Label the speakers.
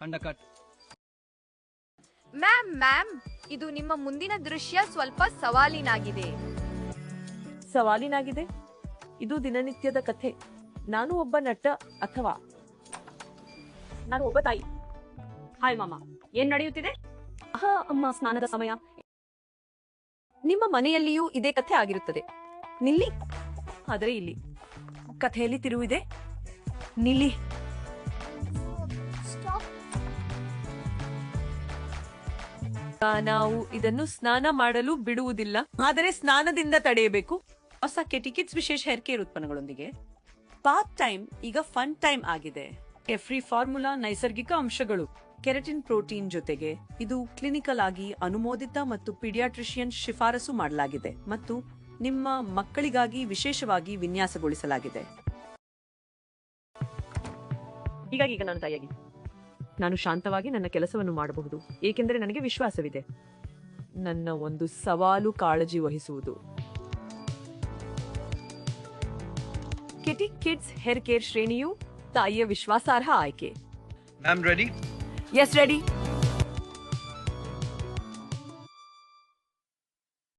Speaker 1: ಅಂಡರ್ಕಟ್.
Speaker 2: Ma'am, ಇದು ನಿಮ್ಮ ಮುಂದಿನ ದೃಶ್ಯ ಸ್ವಲ್ಪ ಸವಾಲಿನಾಗಿದೆ.
Speaker 3: ಇದು ದಿನನಿತ್ಯದ ಕಥೆ. ನಾನು ಒಬ್ಬ ನಟ ಅಥವಾ ನಾನು ಒಬ್ಬ ತಾಯಿ.
Speaker 4: ಹಾಯ್ ಮಾಮ, ಏನ್ ನಡೆಯುತ್ತಿದೆ?
Speaker 3: ಅಮ್ಮ, ಸ್ನಾನದ ಸಮಯ.
Speaker 2: ನಿಮ್ಮ ಮನೆಯಲ್ಲಿಯೂ ಇದೇ ಕಥೆ ಆಗಿರುತ್ತದೆ. ನಿಲ್ಲಿ.
Speaker 3: ಆದರೆ ಇಲ್ಲಿ ಕಥೆಯಲ್ಲಿ ತಿರುವಿದೆ. ನಿಲ್ಲಿ. ನಾವು ಇದನ್ನು ಸ್ನಾನ ಮಾಡಲು ಬಿಡುವುದಿಲ್ಲ, ಆದರೆ ಸ್ನಾನದಿಂದ ತಡೆಯಬೇಕು.
Speaker 4: ಹೊಸ ಕೆಟಿಕಿಡ್ಸ್ ವಿಶೇಷ ಹೇರ್ ಕೇರ್ ಉತ್ಪನ್ನಗಳೊಂದಿಗೆ ಪಾರ್ಟ್ ಟೈಮ್ ಈಗ ಫನ್ ಟೈಮ್ ಆಗಿದೆ. ಎಫ್ರಿ ಫಾರ್ಮುಲಾ ನೈಸರ್ಗಿಕ ಅಂಶಗಳು, ಕೆರಟಿನ್ ಪ್ರೋಟೀನ್ ಜೊತೆಗೆ ಇದು ಕ್ಲಿನಿಕಲ್ ಆಗಿ ಅನುಮೋದಿತ ಮತ್ತು ಪೀಡಿಯಾಟ್ರಿಷಿಯನ್ ಶಿಫಾರಸು ಮಾಡಲಾಗಿದೆ ಮತ್ತು ನಿಮ್ಮ ಮಕ್ಕಳಿಗಾಗಿ ವಿಶೇಷವಾಗಿ ವಿನ್ಯಾಸಗೊಳಿಸಲಾಗಿದೆ.
Speaker 3: ಹೀಗಾಗಿ ಈಗ ನಾನು ತಾಯಿಯಾಗಿ ನಾನು ಶಾಂತವಾಗಿ ನನ್ನ ಕೆಲಸವನ್ನು ಮಾಡಬಹುದು, ಏಕೆಂದರೆ ನನಗೆ ವಿಶ್ವಾಸವಿದೆ. ನನ್ನ ಒಂದು ಸವಾಲು ಕಾಳಜಿ ವಹಿಸುವುದು. ಕೆಟಿ ಕಿಡ್ಸ್ ಹೇರ್ ಕೇರ್ ಶ್ರೇಣಿಯು ತಾಯಿಯ ವಿಶ್ವಾಸಾರ್ಹ ಆಯ್ಕೆ.
Speaker 1: Ma'am ready?
Speaker 3: Yes, ready.